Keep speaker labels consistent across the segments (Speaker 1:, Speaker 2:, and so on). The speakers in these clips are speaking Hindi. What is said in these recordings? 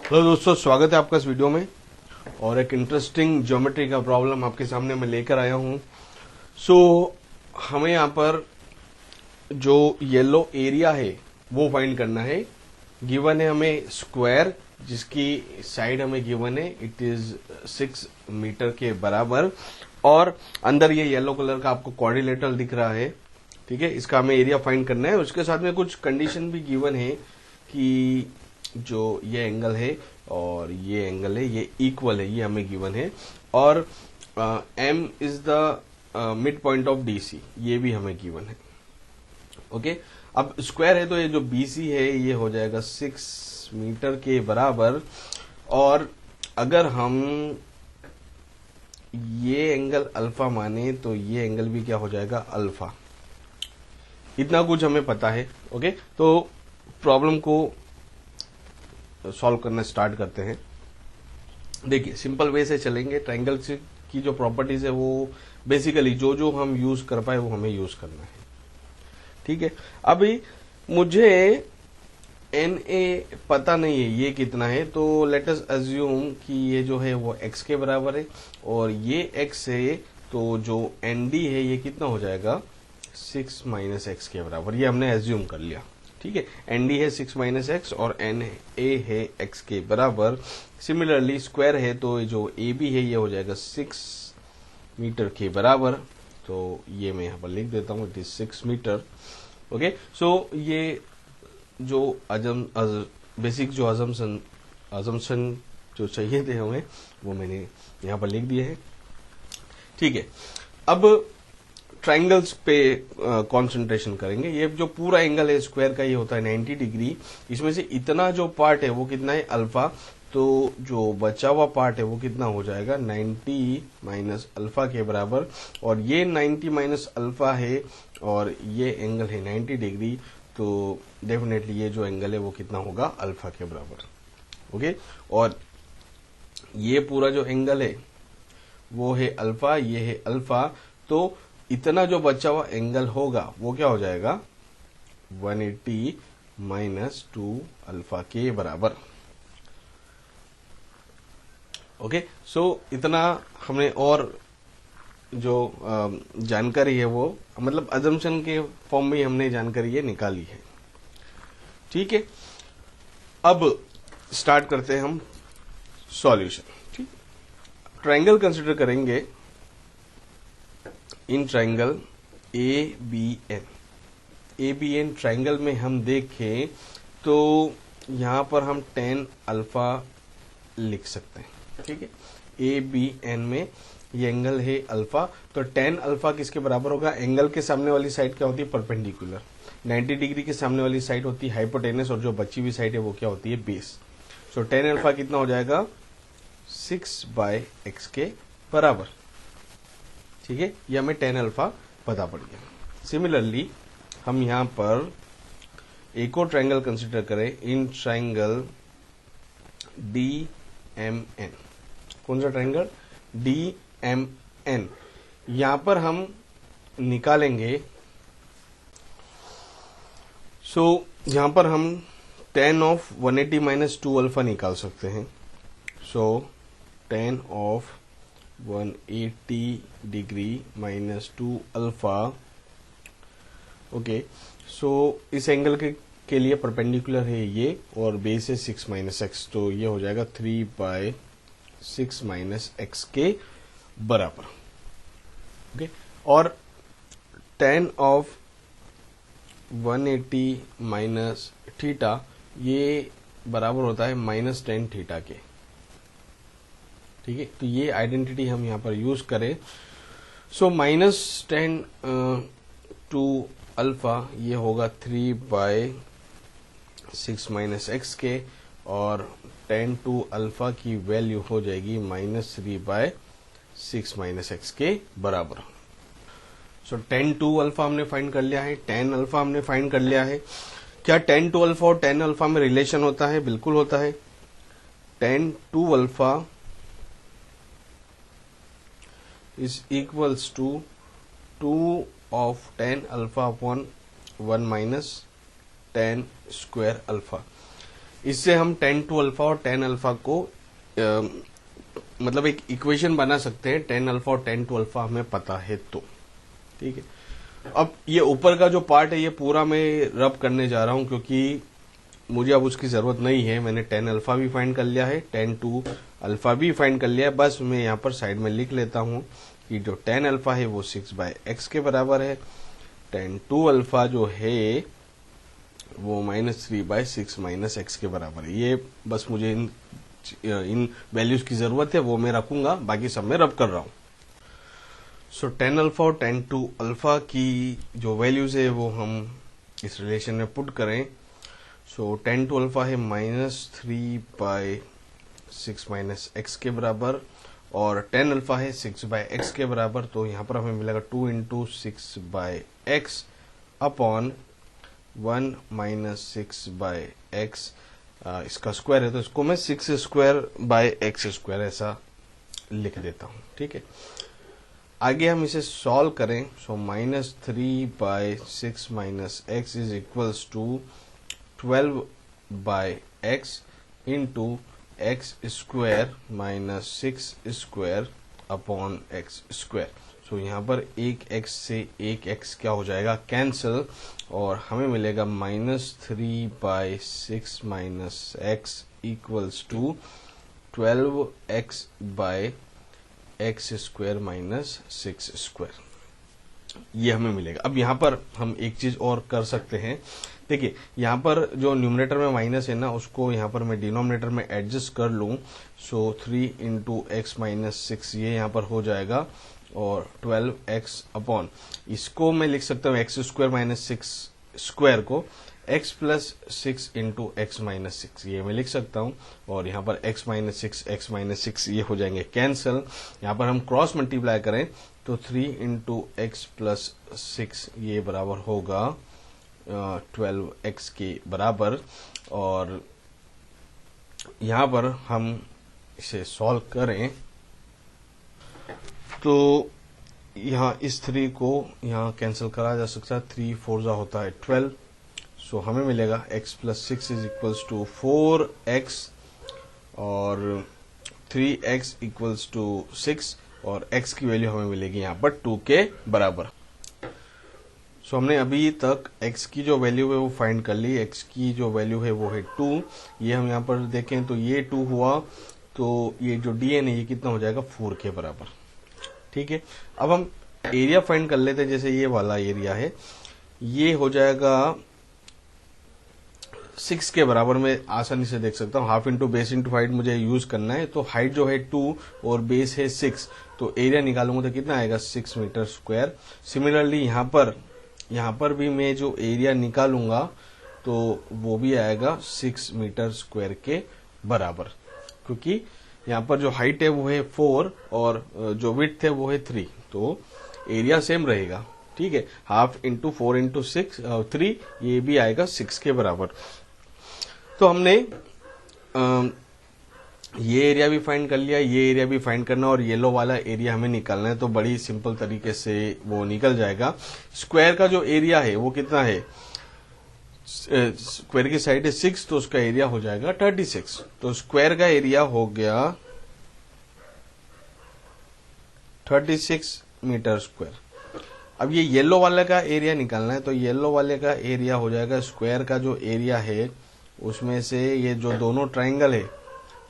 Speaker 1: हेलो दोस्तों, स्वागत है आपका इस वीडियो में। और एक इंटरेस्टिंग ज्योमेट्री का प्रॉब्लम आपके सामने मैं लेकर आया हूं। हमें यहाँ पर जो येलो एरिया है वो फाइंड करना है। गिवन है हमें स्क्वायर, जिसकी साइड हमें गिवन है, इट इज 6 मीटर के बराबर। और अंदर ये येलो कलर का आपको क्वाड्रिलेटरल दिख रहा है, ठीक है। इसका हमें एरिया फाइंड करना है। उसके साथ में कुछ कंडीशन भी गिवन है कि जो ये एंगल है और ये एंगल है ये इक्वल है, ये हमें गिवन है। और m is the mid point of DC, ये भी हमें गिवन है। ओके, अब स्क्वायर है तो ये जो बीसी है ये हो जाएगा 6 मीटर के बराबर। और अगर हम ये एंगल अल्फा माने तो ये एंगल भी क्या हो जाएगा, अल्फा। इतना कुछ हमें पता है। ओके, तो प्रॉब्लम को सॉल्व करना स्टार्ट करते हैं। देखिए, सिंपल वे से चलेंगे। ट्रायंगल की जो प्रॉपर्टीज है वो बेसिकली जो जो हम यूज कर पाए वो हमें यूज करना है, ठीक है। अभी मुझे एन ए पता नहीं है ये कितना है, तो लेट अस अज्यूम कि ये जो है वो x के बराबर है और ये x है, तो जो एन डी है ये कितना हो जाएगा, 6 माइनस एक्स के बराबर। ये हमने एज्यूम कर लिया, ठीक है। एन डी है 6 माइनस एक्स और एन ए है x के बराबर। सिमिलरली स्क्वायर है तो जो ए बी है ये हो जाएगा 6 मीटर के बराबर। तो ये मैं यहाँ पर लिख देता हूँ, इट इज 6 मीटर। ओके, सो ये जो बेसिक जो अजम्पशन जो चाहिए थे हमें वो मैंने यहाँ पर लिख दिए हैं, ठीक है। अब ट्रायंगल्स पे कंसंट्रेशन करेंगे। ये जो पूरा एंगल है स्क्वायर का ये होता है 90 डिग्री। इसमें से इतना जो पार्ट है वो कितना है, अल्फा। तो जो बचा हुआ पार्ट है वो कितना हो जाएगा, 90 माइनस अल्फा के बराबर। और ये 90 माइनस अल्फा है और ये एंगल है 90 डिग्री। तो डेफिनेटली ये जो एंगल है वो कितना होगा, अल्फा के बराबर। ओके, और ये पूरा जो एंगल है वो है अल्फा, ये है अल्फा। तो इतना जो बचा हुआ एंगल होगा वो क्या हो जाएगा, 180 माइनस 2 अल्फा के बराबर। ओके, सो इतना हमने और जो जानकारी है वो मतलब अजम्पशन के फॉर्म में हमने जानकारी ये निकाली है, ठीक है। अब स्टार्ट करते हैं हम सॉल्यूशन, ठीक। ट्रायंगल कंसिडर करेंगे in triangle A B N triangle में हम देखें तो यहां पर हम tan अल्फा लिख सकते हैं, ठीक है। ए बी एन में ये एंगल है अल्फा, तो tan अल्फा किसके बराबर होगा, एंगल के सामने वाली साइड क्या होती है, परपेंडिकुलर। 90 डिग्री के सामने वाली साइड होती है हाइपोटेनस और जो बची हुई साइड है वो क्या होती है, बेस। सो tan अल्फा कितना हो जाएगा, 6/x के बराबर, ठीक है। ये हमें tan अल्फा पता पड़ गया। सिमिलरली हम यहां पर एक और ट्रायंगल कंसिडर करें in triangle D M N. कौन सा ट्रायंगल, डी एम एन। यहां पर हम निकालेंगे, यहां पर हम tan ऑफ 180 माइनस 2 अल्फा निकाल सकते हैं। tan of 180 degree minus 2 alpha. Okay, इस एंगल के लिए परपेंडिकुलर है ये और बेस है 6 माइनस एक्स, तो ये हो जाएगा 3/6 माइनस एक्स के बराबर। ओके, और tan ऑफ 180 माइनस थीटा ये बराबर होता है माइनस tan थीटा के, ठीक है। तो ये आइडेंटिटी हम यहां पर यूज करें। माइनस tan 2 अल्फा ये होगा 3/6 माइनस एक्स के, और tan 2 अल्फा की वैल्यू हो जाएगी माइनस 3/6 माइनस एक्स के बराबर। tan 2 अल्फा हमने फाइंड कर लिया है, tan अल्फा हमने फाइंड कर लिया है। क्या tan 2 अल्फा और tan अल्फा में रिलेशन होता है, बिल्कुल होता है। tan 2 alpha is equals to 2 of tan alpha upon 1 minus tan square alpha। इससे हम tan टू अल्फा और tan अल्फा को मतलब एक इक्वेशन बना सकते हैं। tan अल्फा और tan टू अल्फा हमें पता है तो ठीक है। अब ये ऊपर का जो पार्ट है ये पूरा मैं रब करने जा रहा हूं क्योंकि मुझे अब उसकी जरूरत नहीं है। मैंने tan अल्फा भी फाइंड कर लिया है, tan टू अल्फा भी फाइंड कर लिया है। बस मैं यहाँ पर साइड में लिख लेता हूं कि जो tan अल्फा है वो 6/x के बराबर है, tan टू अल्फा जो है वो -3/6 - x के बराबर है। ये बस मुझे इन वैल्यूज की जरूरत है, वो मैं रखूंगा, बाकी सब मैं रब कर रहा हूं। सो tan अल्फा और tan टू अल्फा की जो वैल्यूज है वो हम इस रिलेशन में पुट करें। सो tan टू अल्फा है -3/6 - x के बराबर और tan अल्फा है 6/x के बराबर। तो यहाँ पर हमें मिलेगा 2 × 6/x अपॉन 1 - 6/x। इसका स्क्वायर है तो इसको मैं 6² ऐसा लिख देता हूं। ठीक है, आगे हम इसे सॉल्व करें। So -3/6 - x is equals to 12/x into x² - 6² upon x²। So यहाँ पर एक x से एक x क्या हो जाएगा, कैंसिल, और हमें मिलेगा -3/6 - x इक्वल्स टू 12x/x² - 6²। ये हमें मिलेगा। अब यहाँ पर हम एक चीज और कर सकते हैं। देखिए यहाँ पर जो न्यूमरेटर में माइनस है ना, उसको यहाँ पर मैं डिनोमिनेटर में एडजस्ट कर लूं। सो 3 × x - 6 ये यहाँ पर हो जाएगा और 12x अपॉन, इसको मैं लिख सकता हूँ x² - 6² को x + 6 × x - 6 ये मैं लिख सकता हूँ। और यहाँ पर x - 6 ये हो जाएंगे कैंसिल। यहाँ पर हम क्रॉस मल्टीप्लाई करें तो 3 × x + 6 ये बराबर होगा 12x के बराबर। और यहाँ पर हम इसे सॉल्व करें तो यहाँ इस 3 को यहाँ कैंसिल करा जा सकता है। 3 4 होता है 12। सो हमें मिलेगा x + 6 is equals to 4x और 3x इक्वल्स टू 6 और x की वैल्यू हमें मिलेगी यहाँ पर 2 के बराबर। सो हमने अभी तक x की जो वैल्यू है वो फाइंड कर ली। x की जो वैल्यू है वो है 2। ये हम यहाँ पर देखें तो ये 2 हुआ, तो ये जो dn है ये कितना हो जाएगा 4 के बराबर। ठीक है, अब हम एरिया फाइंड कर लेते हैं। जैसे ये वाला एरिया है ये हो जाएगा 6 के बराबर। मैं आसानी से देख सकता हूँ, half into base into height मुझे यूज करना है। तो हाइट जो है 2 और बेस है 6, तो एरिया निकालूंगा तो कितना आएगा 6 मीटर स्क्वायर। सिमिलरली यहाँ पर भी मैं जो एरिया निकालूंगा तो वो भी आएगा 6 मीटर स्क्वायर के बराबर, क्योंकि यहाँ पर जो हाइट है वो है 4 और जो विड्थ है वो है 3, तो एरिया सेम रहेगा। ठीक है, हाफ इंटू 4 × 6 3 ये भी आएगा 6 के बराबर। तो हमने ये एरिया भी फाइंड कर लिया, ये एरिया भी फाइंड करना और येलो वाला एरिया हमें निकालना है। तो बड़ी सिंपल तरीके से वो निकल जाएगा। स्क्वायर का जो एरिया है वो कितना है, स्क्वायर की साइड है 6 तो उसका एरिया हो जाएगा 36। तो स्क्वायर का एरिया हो गया 36 मीटर स्क्वायर। अब ये येलो वाले का एरिया निकालना है, तो येलो वाले का एरिया हो जाएगा स्क्वायर का जो एरिया है उसमें से ये जो दोनों ट्राइंगल है,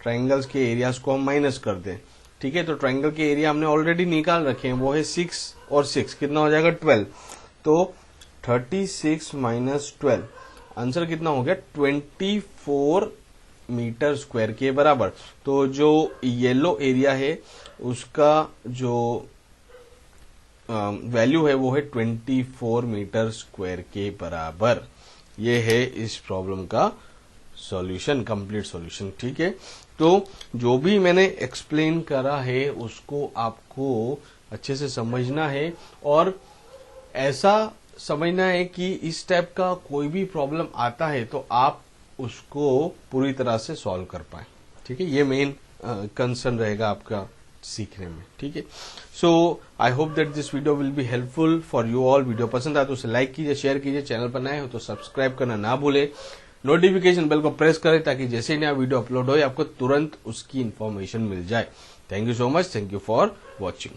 Speaker 1: ट्राइंगल्स के एरियाज को हम माइनस कर दें। ठीक है, तो ट्राइंगल के एरिया हमने ऑलरेडी निकाल रखे हैं, वो है 6 और 6 कितना हो जाएगा 12। तो 36 - 12 आंसर कितना हो गया 24 मीटर स्क्वायर के बराबर। तो जो येलो एरिया है उसका जो वैल्यू है वो है 24 मीटर स्क्वायर के बराबर। ये है इस प्रॉब्लम का सॉल्यूशन, कंप्लीट सॉल्यूशन। ठीक है, तो जो भी मैंने एक्सप्लेन करा है उसको आपको अच्छे से समझना है और ऐसा समझना है कि इस टाइप का कोई भी प्रॉब्लम आता है तो आप उसको पूरी तरह से सॉल्व कर पाए। ठीक है, ये मेन कंसर्न रहेगा आपका सीखने में। ठीक है, so I hope that this video will be helpful for you all. Video पसंद आए तो उसे लाइक कीजिए, शेयर कीजिए, चैनल पर नए हो तो सब्सक्राइब करना ना भूले। नोटिफिकेशन बेल को प्रेस करें ताकि जैसे नया वीडियो अपलोड हो आपको तुरंत उसकी इंफॉर्मेशन मिल जाए। Thank you so much, thank you for watching.